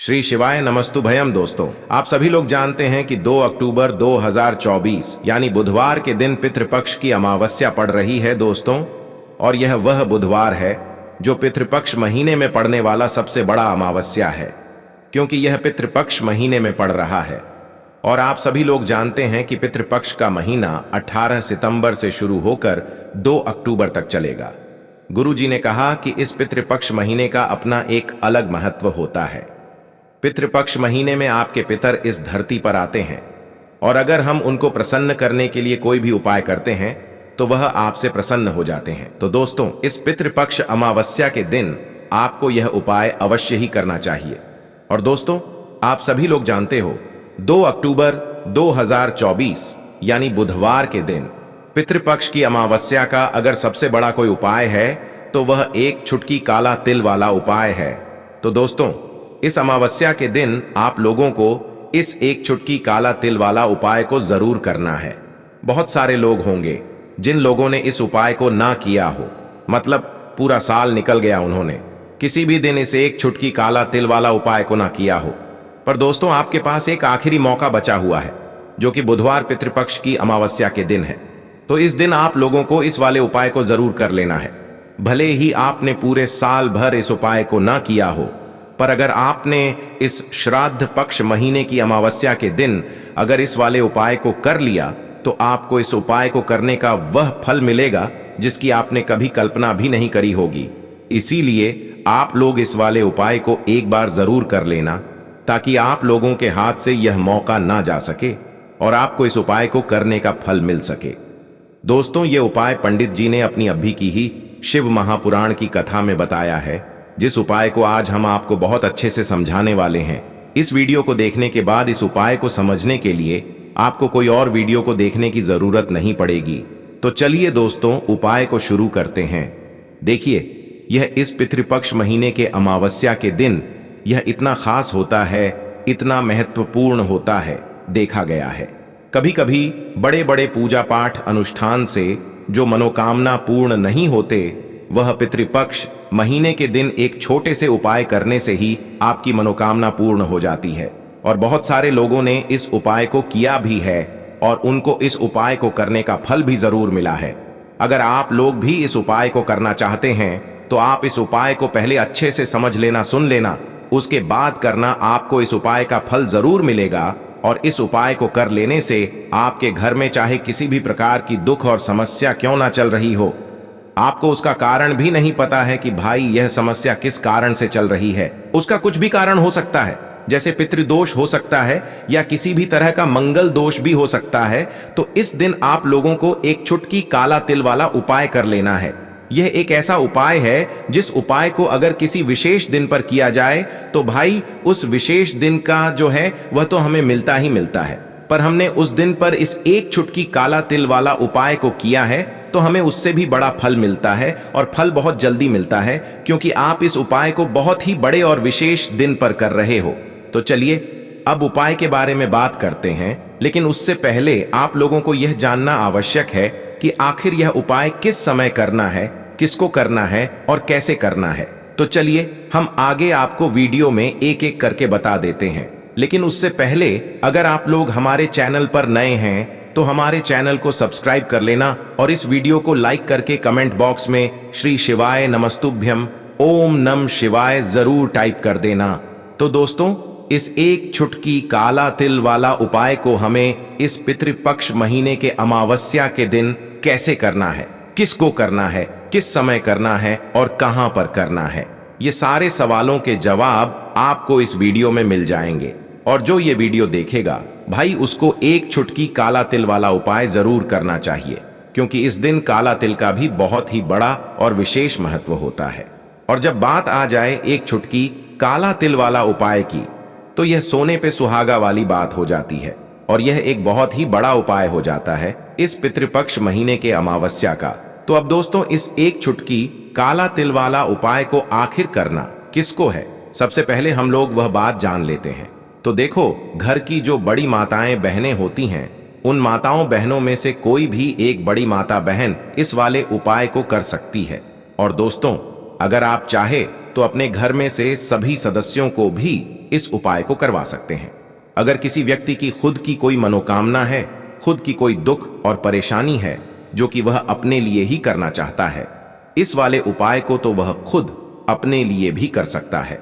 श्री शिवाय नमस्तुभयम। दोस्तों, आप सभी लोग जानते हैं कि 2 अक्टूबर 2024 यानी बुधवार के दिन पितृपक्ष की अमावस्या पड़ रही है दोस्तों। और यह वह बुधवार है जो पितृपक्ष महीने में पड़ने वाला सबसे बड़ा अमावस्या है, क्योंकि यह पितृपक्ष महीने में पड़ रहा है। और आप सभी लोग जानते हैं कि पितृपक्ष का महीना 18 सितंबर से शुरू होकर 2 अक्टूबर तक चलेगा। गुरु जी ने कहा कि इस पितृपक्ष महीने का अपना एक अलग महत्व होता है। पितृपक्ष महीने में आपके पितर इस धरती पर आते हैं, और अगर हम उनको प्रसन्न करने के लिए कोई भी उपाय करते हैं तो वह आपसे प्रसन्न हो जाते हैं। तो दोस्तों, इस पितृपक्ष अमावस्या के दिन आपको यह उपाय अवश्य ही करना चाहिए। और दोस्तों, आप सभी लोग जानते हो 2 अक्टूबर 2024 यानी बुधवार के दिन पितृपक्ष की अमावस्या का अगर सबसे बड़ा कोई उपाय है तो वह एक चुटकी काला तिल वाला उपाय है। तो दोस्तों, इस अमावस्या के दिन आप लोगों को इस एक चुटकी काला तिल वाला उपाय को जरूर करना है। बहुत सारे लोग होंगे जिन लोगों ने इस उपाय को ना किया हो, मतलब पूरा साल निकल गया, उन्होंने किसी भी दिन इस एक चुटकी काला तिल वाला उपाय को ना किया हो। पर दोस्तों, आपके पास एक आखिरी मौका बचा हुआ है, जो कि बुधवार पितृपक्ष की अमावस्या के दिन है। तो इस दिन आप लोगों को इस वाले उपाय को जरूर कर लेना है। भले ही आपने पूरे साल भर इस उपाय को ना किया हो, पर अगर आपने इस श्राद्ध पक्ष महीने की अमावस्या के दिन अगर इस वाले उपाय को कर लिया तो आपको इस उपाय को करने का वह फल मिलेगा जिसकी आपने कभी कल्पना भी नहीं करी होगी। इसीलिए आप लोग इस वाले उपाय को एक बार जरूर कर लेना, ताकि आप लोगों के हाथ से यह मौका ना जा सके और आपको इस उपाय को करने का फल मिल सके। दोस्तों, ये उपाय पंडित जी ने अपनी अभी की ही शिव महापुराण की कथा में बताया है, जिस उपाय को आज हम आपको बहुत अच्छे से समझाने वाले हैं। इस वीडियो को देखने के बाद इस उपाय को समझने के लिए आपको कोई और वीडियो को देखने की जरूरत नहीं पड़ेगी। तो चलिए दोस्तों, उपाय को शुरू करते हैं। देखिए, यह इस पितृपक्ष महीने के अमावस्या के दिन यह इतना खास होता है, इतना महत्वपूर्ण होता है, देखा गया है। कभी कभी बड़े बड़े पूजा पाठ अनुष्ठान से जो मनोकामना पूर्ण नहीं होते, वह पितृपक्ष महीने के दिन एक छोटे से उपाय करने से ही आपकी मनोकामना पूर्ण हो जाती है। और बहुत सारे लोगों ने इस उपाय को किया भी है और उनको इस उपाय को करने का फल भी जरूर मिला है। अगर आप लोग भी इस उपाय को करना चाहते हैं तो आप इस उपाय को पहले अच्छे से समझ लेना, सुन लेना, उसके बाद करना। आपको इस उपाय का फल जरूर मिलेगा। और इस उपाय को कर लेने से आपके घर में चाहे किसी भी प्रकार की दुख और समस्या क्यों ना चल रही हो, आपको उसका कारण भी नहीं पता है कि भाई यह समस्या किस कारण से चल रही है, उसका कुछ भी कारण हो सकता है, जैसे पितृदोष हो सकता है या किसी भी तरह का मंगल दोष भी हो सकता है। तो इस दिन आप लोगों को एक चुटकी काला तिल वाला उपाय कर लेना है। यह एक ऐसा उपाय है जिस उपाय को अगर किसी विशेष दिन पर किया जाए तो भाई उस विशेष दिन का जो है वह तो हमें मिलता ही मिलता है। पर हमने उस दिन पर इस एक चुटकी काला तिल वाला उपाय को किया है तो हमें उससे भी बड़ा फल मिलता है, और फल बहुत जल्दी मिलता है, क्योंकि आप इस उपाय को बहुत ही बड़े और विशेष दिन पर कर रहे हो। तो चलिए अब उपाय के बारे में बात करते हैं, लेकिन उससे पहले आप लोगों को यह जानना आवश्यक है कि आखिर यह उपाय किस समय करना है, किसको करना है और कैसे करना है। तो चलिए हम आगे आपको वीडियो में एक एक करके बता देते हैं। लेकिन उससे पहले अगर आप लोग हमारे चैनल पर नए हैं तो हमारे चैनल को सब्सक्राइब कर लेना और इस वीडियो को लाइक करके कमेंट बॉक्स में श्री शिवाय नमस्तुभ्यम ओम नम शिवाय जरूर टाइप कर देना। तो दोस्तों, इस एक चुटकी काला तिल वाला उपाय को हमें इस पितृपक्ष महीने के अमावस्या के दिन कैसे करना है, किसको करना है, किस समय करना है और कहां पर करना है, ये सारे सवालों के जवाब आपको इस वीडियो में मिल जाएंगे। और जो ये वीडियो देखेगा भाई, उसको एक चुटकी काला तिल वाला उपाय जरूर करना चाहिए, क्योंकि इस दिन काला तिल का भी बहुत ही बड़ा और विशेष महत्व होता है। और जब बात आ जाए एक चुटकी काला तिल वाला उपाय की, तो यह सोने पे सुहागा वाली बात हो जाती है, और यह एक बहुत ही बड़ा उपाय हो जाता है इस पितृपक्ष महीने के अमावस्या का। तो अब दोस्तों, इस एक चुटकी काला तिल वाला उपाय को आखिर करना किसको है, सबसे पहले हम लोग वह बात जान लेते हैं। तो देखो, घर की जो बड़ी माताएं बहनें होती हैं, उन माताओं बहनों में से कोई भी एक बड़ी माता बहन इस वाले उपाय को कर सकती है। और दोस्तों, अगर आप चाहे तो अपने घर में से सभी सदस्यों को भी इस उपाय को करवा सकते हैं। अगर किसी व्यक्ति की खुद की कोई मनोकामना है, खुद की कोई दुख और परेशानी है जो कि वह अपने लिए ही करना चाहता है, इस वाले उपाय को तो वह खुद अपने लिए भी कर सकता है।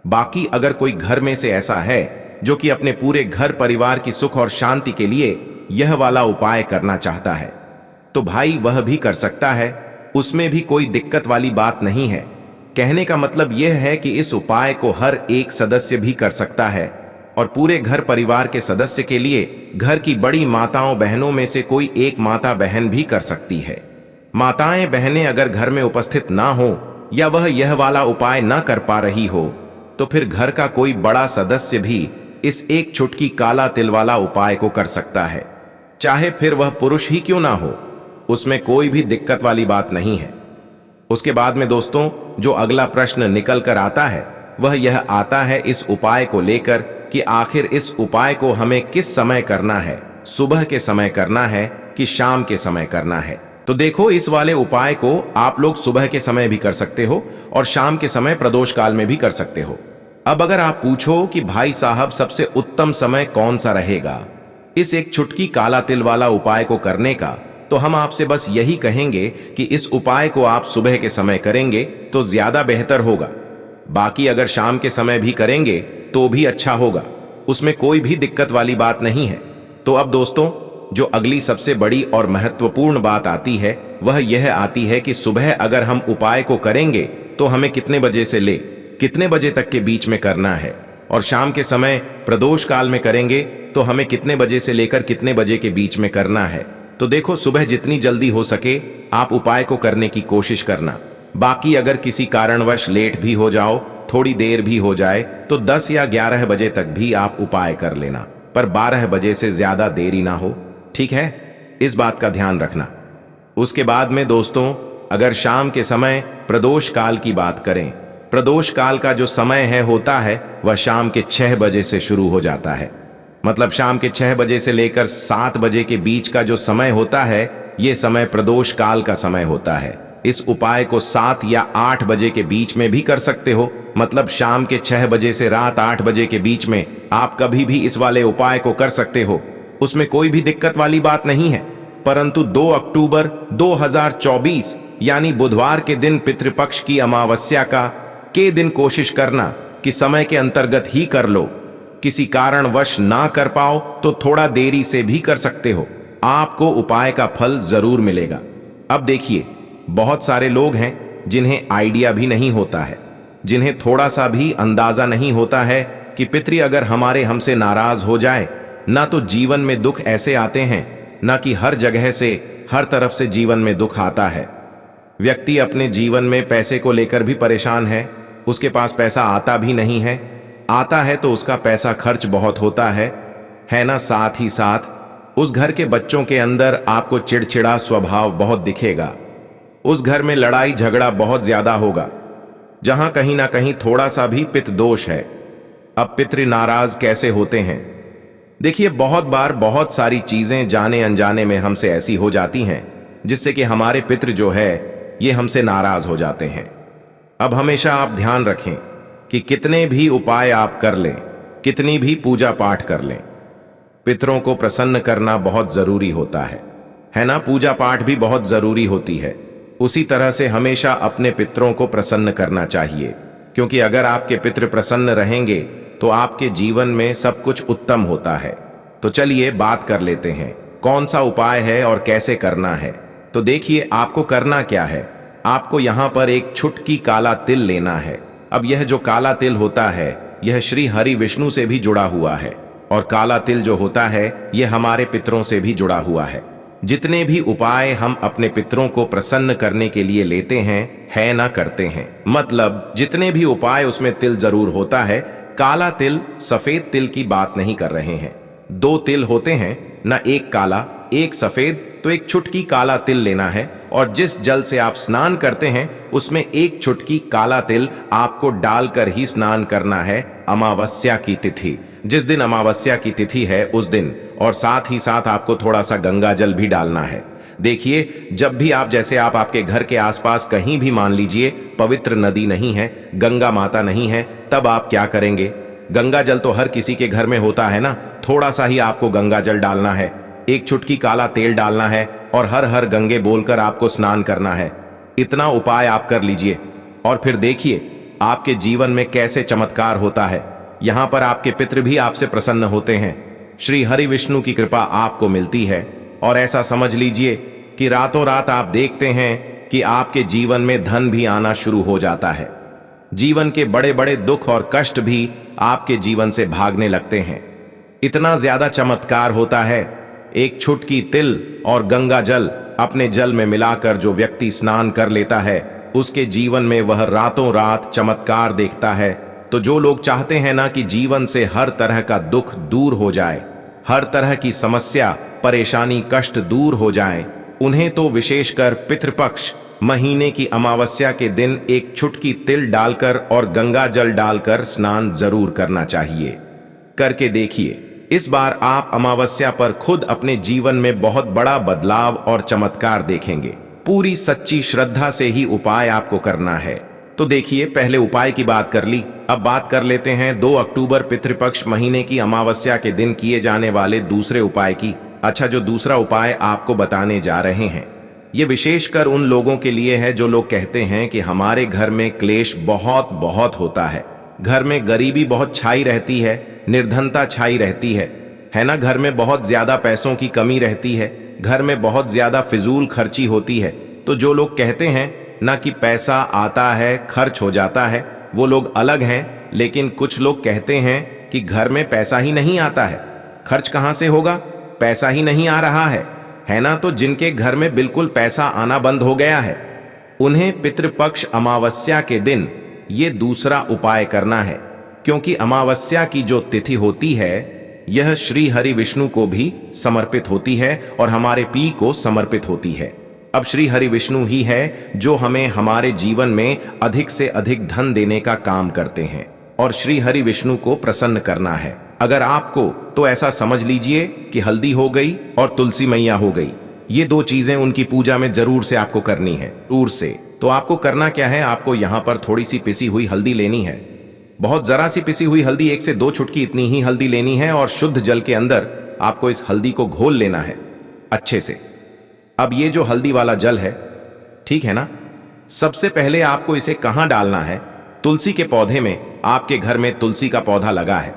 बाकी अगर कोई घर में से ऐसा है जो कि अपने पूरे घर परिवार की सुख और शांति के लिए यह वाला उपाय करना चाहता है, तो भाई वह भी कर सकता है, उसमें भी कोई दिक्कत वाली बात नहीं है। कहने का मतलब यह है कि इस उपाय को हर एक सदस्य भी कर सकता है और पूरे घर परिवार के सदस्य के लिए घर की बड़ी माताओं बहनों में से कोई एक माता बहन भी कर सकती है। माताएं बहनें अगर घर में उपस्थित ना हो या वह यह वाला उपाय ना कर पा रही हो, तो फिर घर का कोई बड़ा सदस्य भी इस एक चुटकी काला तिल वाला उपाय को कर सकता है, चाहे फिर वह पुरुष ही क्यों ना हो, उसमें कोई भी दिक्कत वाली बात नहीं है। उसके बाद में दोस्तों जो अगला प्रश्न निकल कर आता है वह यह आता है इस उपाय को लेकर कि आखिर इस उपाय को हमें किस समय करना है, सुबह के समय करना है कि शाम के समय करना है। तो देखो, इस वाले उपाय को आप लोग सुबह के समय भी कर सकते हो और शाम के समय प्रदोष काल में भी कर सकते हो। अब अगर आप पूछो कि भाई साहब सबसे उत्तम समय कौन सा रहेगा इस एक चुटकी काला तिल वाला उपाय को करने का, तो हम आपसे बस यही कहेंगे कि इस उपाय को आप सुबह के समय करेंगे तो ज्यादा बेहतर होगा। बाकी अगर शाम के समय भी करेंगे तो भी अच्छा होगा, उसमें कोई भी दिक्कत वाली बात नहीं है। तो अब दोस्तों जो अगली सबसे बड़ी और महत्वपूर्ण बात आती है वह यह आती है कि सुबह अगर हम उपाय को करेंगे तो हमें कितने बजे से ले कितने बजे तक के बीच में करना है, और शाम के समय प्रदोष काल में करेंगे तो हमें कितने बजे से लेकर कितने बजे के बीच में करना है। तो देखो, सुबह जितनी जल्दी हो सके आप उपाय को करने की कोशिश करना। बाकी अगर किसी कारणवश लेट भी हो जाओ, थोड़ी देर भी हो जाए, तो 10 या 11 बजे तक भी आप उपाय कर लेना, पर 12 बजे से ज्यादा देरी ना हो, ठीक है? इस बात का ध्यान रखना। उसके बाद में दोस्तों अगर शाम के समय प्रदोष काल की बात करें, प्रदोष काल का जो समय है होता है वह शाम के 6 बजे से शुरू हो जाता है। मतलब शाम के 6 बजे से लेकर 7 बजे के बीच का जो समय होता है यह समय प्रदोष काल का समय होता है। इस उपाय को 7 या 8 बजे के बीच में भी कर सकते हो। मतलब शाम के 6 बजे से रात 8 बजे के बीच में आप कभी भी इस वाले उपाय को कर सकते हो, उसमें कोई भी दिक्कत वाली बात नहीं है। परंतु 2 अक्टूबर 2024 यानी बुधवार के दिन पितृपक्ष की अमावस्या के दिन कोशिश करना कि समय के अंतर्गत ही कर लो। किसी कारणवश ना कर पाओ तो थोड़ा देरी से भी कर सकते हो, आपको उपाय का फल जरूर मिलेगा। अब देखिए, बहुत सारे लोग हैं जिन्हें आइडिया भी नहीं होता है, जिन्हें थोड़ा सा भी अंदाजा नहीं होता है कि पितृ अगर हमारे हमसे नाराज हो जाए ना तो जीवन में दुख ऐसे आते हैं, ना कि हर जगह से हर तरफ से जीवन में दुख आता है। व्यक्ति अपने जीवन में पैसे को लेकर भी परेशान है, उसके पास पैसा आता भी नहीं है, आता है तो उसका पैसा खर्च बहुत होता है ना। साथ ही साथ उस घर के बच्चों के अंदर आपको चिड़चिड़ा स्वभाव बहुत दिखेगा। उस घर में लड़ाई झगड़ा बहुत ज्यादा होगा, जहां कहीं ना कहीं थोड़ा सा भी पितृ दोष है। अब पितृ नाराज कैसे होते हैं? देखिए, बहुत बार बहुत सारी चीजें जाने अनजाने में हमसे ऐसी हो जाती हैं जिससे कि हमारे पितृ जो है ये हमसे नाराज हो जाते हैं। अब हमेशा आप ध्यान रखें कि कितने भी उपाय आप कर लें, कितनी भी पूजा पाठ कर लें, पितरों को प्रसन्न करना बहुत जरूरी होता है ना। पूजा पाठ भी बहुत जरूरी होती है। उसी तरह से हमेशा अपने पितरों को प्रसन्न करना चाहिए, क्योंकि अगर आपके पितृ प्रसन्न रहेंगे तो आपके जीवन में सब कुछ उत्तम होता है। तो चलिए बात कर लेते हैं कौन सा उपाय है और कैसे करना है। तो देखिए, आपको करना क्या है, आपको यहां पर एक चुटकी काला तिल लेना है। अब यह जो काला तिल होता है यह श्री हरि विष्णु से भी जुड़ा हुआ है, और काला तिल जो होता है यह हमारे पितरों से भी जुड़ा हुआ है। जितने भी उपाय हम अपने पितरों को प्रसन्न करने के लिए लेते हैं है ना, करते हैं, मतलब जितने भी उपाय उसमें तिल जरूर होता है। काला तिल सफेद तिल की बात नहीं कर रहे हैं। 2 तिल होते हैं ना, एक काला एक सफेद। तो एक चुटकी काला तिल लेना है, और जिस जल से आप स्नान करते हैं उसमें एक चुटकी काला तिल आपको डालकर ही स्नान करना है अमावस्या की तिथि, जिस दिन अमावस्या की तिथि है उस दिन। और साथ ही साथ आपको थोड़ा सा गंगा जल भी डालना है। देखिए, जब भी आप जैसे आप आपके घर के आसपास कहीं भी मान लीजिए पवित्र नदी नहीं है, गंगा माता नहीं है, तब आप क्या करेंगे, गंगा जल तो हर किसी के घर में होता है ना। थोड़ा सा ही आपको गंगा जल डालना है, एक चुटकी काला तेल डालना है और हर हर गंगे बोलकर आपको स्नान करना है। इतना उपाय आप कर लीजिए और फिर देखिए आपके जीवन में कैसे चमत्कार होता है। यहाँ पर आपके पितृ भी आपसे प्रसन्न होते हैं। श्री हरि विष्णु की कृपा आपको मिलती है और ऐसा समझ लीजिए कि रातों रात आप देखते हैं कि आपके जीवन में धन भी आना शुरू हो जाता है। जीवन के बड़े बड़े दुख और कष्ट भी आपके जीवन से भागने लगते हैं। इतना ज्यादा चमत्कार होता है। एक छुटकी तिल और गंगा जल अपने जल में मिलाकर जो व्यक्ति स्नान कर लेता है उसके जीवन में वह रातों रात चमत्कार देखता है। तो जो लोग चाहते हैं ना कि जीवन से हर तरह का दुख दूर हो जाए, हर तरह की समस्या परेशानी कष्ट दूर हो जाए, उन्हें तो विशेषकर पितृपक्ष महीने की अमावस्या के दिन एक चुटकी तिल डालकर और गंगा जल डालकर स्नान जरूर करना चाहिए। करके देखिए, इस बार आप अमावस्या पर खुद अपने जीवन में बहुत बड़ा बदलाव और चमत्कार देखेंगे। पूरी सच्ची श्रद्धा से ही उपाय आपको करना है। तो देखिए, पहले उपाय की बात कर ली, अब बात कर लेते हैं 2 अक्टूबर पितृपक्ष महीने की अमावस्या के दिन किए जाने वाले दूसरे उपाय की। अच्छा, जो दूसरा उपाय आपको बताने जा रहे हैं ये विशेषकर उन लोगों के लिए है जो लोग कहते हैं कि हमारे घर में क्लेश बहुत बहुत होता है, घर में गरीबी बहुत छाई रहती है, निर्धनता छाई रहती है ना, घर में बहुत ज्यादा पैसों की कमी रहती है, घर में बहुत ज्यादा फिजूल खर्ची होती है। तो जो लोग कहते हैं ना कि पैसा आता है खर्च हो जाता है, वो लोग अलग हैं। लेकिन कुछ लोग कहते हैं कि घर में पैसा ही नहीं आता है, खर्च कहां से होगा, पैसा ही नहीं आ रहा है ना। तो जिनके घर में बिल्कुल पैसा आना बंद हो गया है उन्हें पितृपक्ष अमावस्या के दिन ये दूसरा उपाय करना है, क्योंकि अमावस्या की जो तिथि होती है यह श्री हरि विष्णु को भी समर्पित होती है और हमारे पी को समर्पित होती है। अब श्री हरि विष्णु ही है जो हमें हमारे जीवन में अधिक से अधिक धन देने का काम करते हैं और श्री हरि विष्णु को प्रसन्न करना है। अगर आपको तो ऐसा समझ लीजिए कि हल्दी हो गई और तुलसी मैया हो गई, ये 2 चीजें उनकी पूजा में जरूर से आपको करनी है, जरूर से। तो आपको करना क्या है, आपको यहाँ पर थोड़ी सी पिसी हुई हल्दी लेनी है, बहुत जरा सी पिसी हुई हल्दी, 1 से 2 चुटकी इतनी ही हल्दी लेनी है और शुद्ध जल के अंदर आपको इस हल्दी को घोल लेना है अच्छे से। अब ये जो हल्दी वाला जल है, ठीक है ना, सबसे पहले आपको इसे कहां डालना है, तुलसी के पौधे में। आपके घर में तुलसी का पौधा लगा है,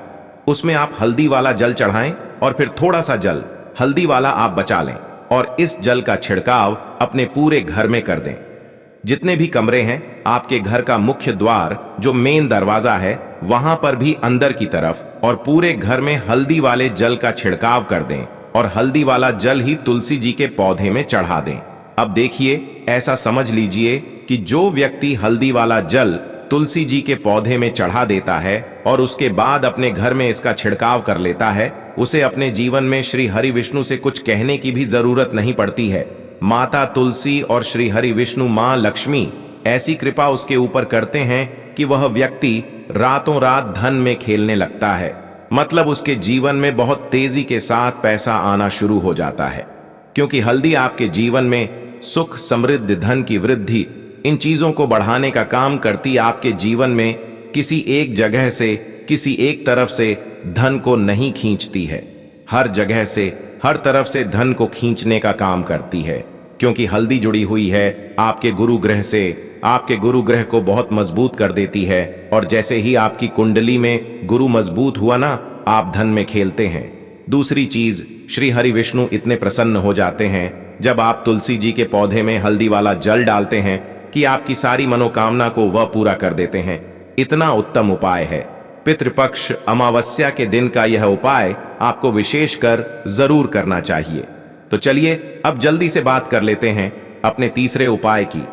उसमें आप हल्दी वाला जल चढ़ाएं और फिर थोड़ा सा जल हल्दी वाला आप बचा लें और इस जल का छिड़काव अपने पूरे घर में कर दें। जितने भी कमरे हैं, आपके घर का मुख्य द्वार जो मेन दरवाजा है वहां पर भी अंदर की तरफ और पूरे घर में हल्दी वाले जल का छिड़काव कर दें और हल्दी वाला जल ही तुलसी जी के पौधे में चढ़ा दें। अब देखिए, ऐसा समझ लीजिए कि जो व्यक्ति हल्दी वाला जल तुलसी जी के पौधे में चढ़ा देता है और उसके बाद अपने घर में इसका छिड़काव कर लेता है, उसे अपने जीवन में श्री हरि विष्णु से कुछ कहने की भी जरूरत नहीं पड़ती है। माता तुलसी और श्री हरि विष्णु मां लक्ष्मी ऐसी कृपा उसके ऊपर करते हैं कि वह व्यक्ति रातों रात धन में खेलने लगता है। मतलब उसके जीवन में बहुत तेजी के साथ पैसा आना शुरू हो जाता है, क्योंकि हल्दी आपके जीवन में सुख समृद्धि धन की वृद्धि इन चीजों को बढ़ाने का काम करती। आपके जीवन में किसी एक जगह से किसी एक तरफ से धन को नहीं खींचती है, हर जगह से हर तरफ से धन को खींचने का काम करती है, क्योंकि हल्दी जुड़ी हुई है आपके गुरु ग्रह से। आपके गुरु ग्रह को बहुत मजबूत कर देती है और जैसे ही आपकी कुंडली में गुरु मजबूत हुआ ना, आप धन में खेलते हैं। दूसरी चीज, श्री हरि विष्णु इतने प्रसन्न हो जाते हैं जब आप तुलसी जी के पौधे में हल्दी वाला जल डालते हैं कि आपकी सारी मनोकामना को वह पूरा कर देते हैं। इतना उत्तम उपाय है। पितृपक्ष अमावस्या के दिन का यह उपाय आपको विशेषकर जरूर करना चाहिए। तो चलिए अब जल्दी से बात कर लेते हैं अपने तीसरे उपाय की।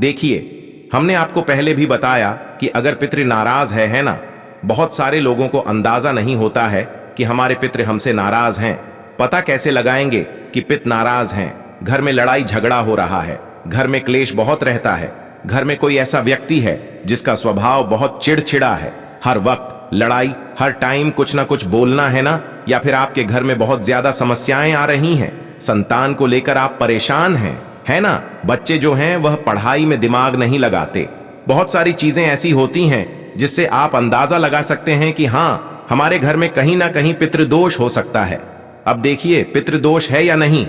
देखिए, हमने आपको पहले भी बताया कि अगर पितृ नाराज है ना, बहुत सारे लोगों को अंदाजा नहीं होता है कि हमारे पितृ हमसे नाराज हैं। पता कैसे लगाएंगे कि पितृ नाराज हैं? घर में लड़ाई झगड़ा हो रहा है, घर में क्लेश बहुत रहता है, घर में कोई ऐसा व्यक्ति है जिसका स्वभाव बहुत चिड़चिड़ा है, हर वक्त लड़ाई, हर टाइम कुछ ना कुछ बोलना है ना, या फिर आपके घर में बहुत ज्यादा समस्याएं आ रही हैं, संतान को लेकर आप परेशान हैं, है ना, बच्चे जो हैं वह पढ़ाई में दिमाग नहीं लगाते, बहुत सारी चीजें ऐसी होती हैं जिससे आप अंदाजा लगा सकते हैं कि हाँ, हमारे घर में कहीं ना कहीं पितृदोष हो सकता है। अब देखिए पितृदोष है या नहीं।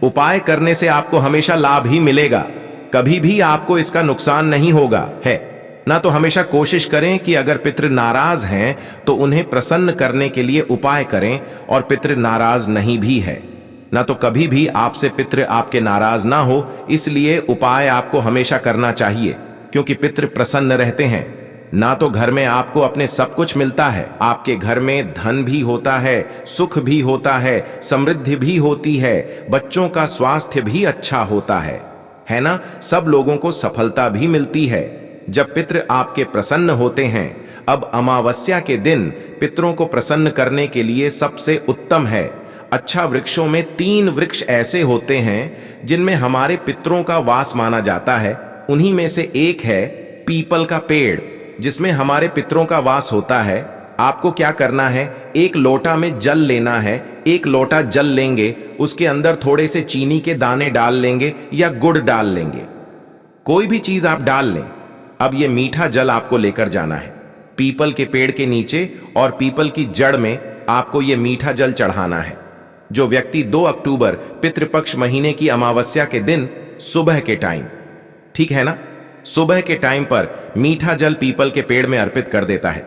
उपाय करने से आपको हमेशा लाभ ही मिलेगा, कभी भी आपको इसका नुकसान नहीं होगा है ना। तो हमेशा कोशिश करें कि अगर पितृ नाराज हैं तो उन्हें प्रसन्न करने के लिए उपाय करें, और पितृ नाराज नहीं भी है ना तो कभी भी आपसे पितृ आपके नाराज ना हो, इसलिए उपाय आपको हमेशा करना चाहिए, क्योंकि पितृ प्रसन्न रहते हैं ना। तो घर में आपको अपने सब कुछ मिलता है, आपके घर में धन भी होता है, सुख भी होता है, समृद्धि भी होती है, बच्चों का स्वास्थ्य भी अच्छा होता है ना। सब लोगों को सफलता भी मिलती है जब पितृ आपके प्रसन्न होते हैं। अब अमावस्या के दिन पितरों को प्रसन्न करने के लिए सबसे उत्तम है, अच्छा वृक्षों में 3 वृक्ष ऐसे होते हैं जिनमें हमारे पितरों का वास माना जाता है। उन्हीं में से एक है पीपल का पेड़, जिसमें हमारे पितरों का वास होता है। आपको क्या करना है, एक लोटा में जल लेना है, एक लोटा जल लेंगे, उसके अंदर थोड़े से चीनी के दाने डाल लेंगे या गुड़ डाल लेंगे, कोई भी चीज आप डाल लें। अब ये मीठा जल आपको लेकर जाना है पीपल के पेड़ के नीचे, और पीपल की जड़ में आपको ये मीठा जल चढ़ाना है। जो व्यक्ति 2 अक्टूबर पितृपक्ष महीने की अमावस्या के दिन सुबह के टाइम, ठीक है ना, सुबह के टाइम पर मीठा जल पीपल के पेड़ में अर्पित कर देता है,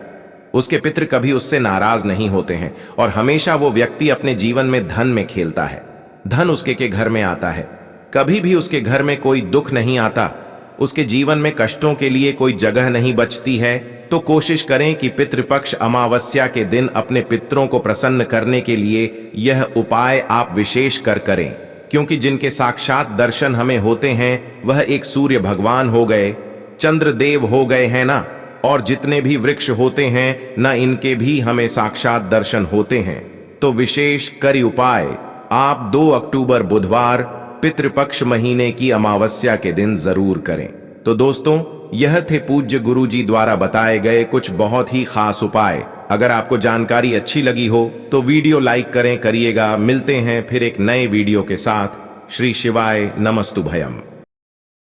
उसके पितृ कभी उससे नाराज नहीं होते हैं, और हमेशा वो व्यक्ति अपने जीवन में धन में खेलता है, धन उसके के घर में आता है, कभी भी उसके घर में कोई दुख नहीं आता, उसके जीवन में कष्टों के लिए कोई जगह नहीं बचती है। तो कोशिश करें कि पितृपक्ष अमावस्या के दिन अपने पितरों को प्रसन्न करने के लिए यह उपाय आप विशेष कर करें, क्योंकि जिनके साक्षात दर्शन हमें होते हैं वह एक सूर्य भगवान हो गए, चंद्रदेव हो गए हैं ना, और जितने भी वृक्ष होते हैं ना, इनके भी हमें साक्षात दर्शन होते हैं। तो विशेष करी उपाय आप 2 अक्टूबर बुधवार पितृपक्ष महीने की अमावस्या के दिन जरूर करें। तो दोस्तों, यह थे पूज्य गुरुजी द्वारा बताए गए कुछ बहुत ही खास उपाय। अगर आपको जानकारी अच्छी लगी हो तो वीडियो लाइक करिएगा। मिलते हैं फिर एक नए वीडियो के साथ। श्री शिवाय नमस्तुभयम।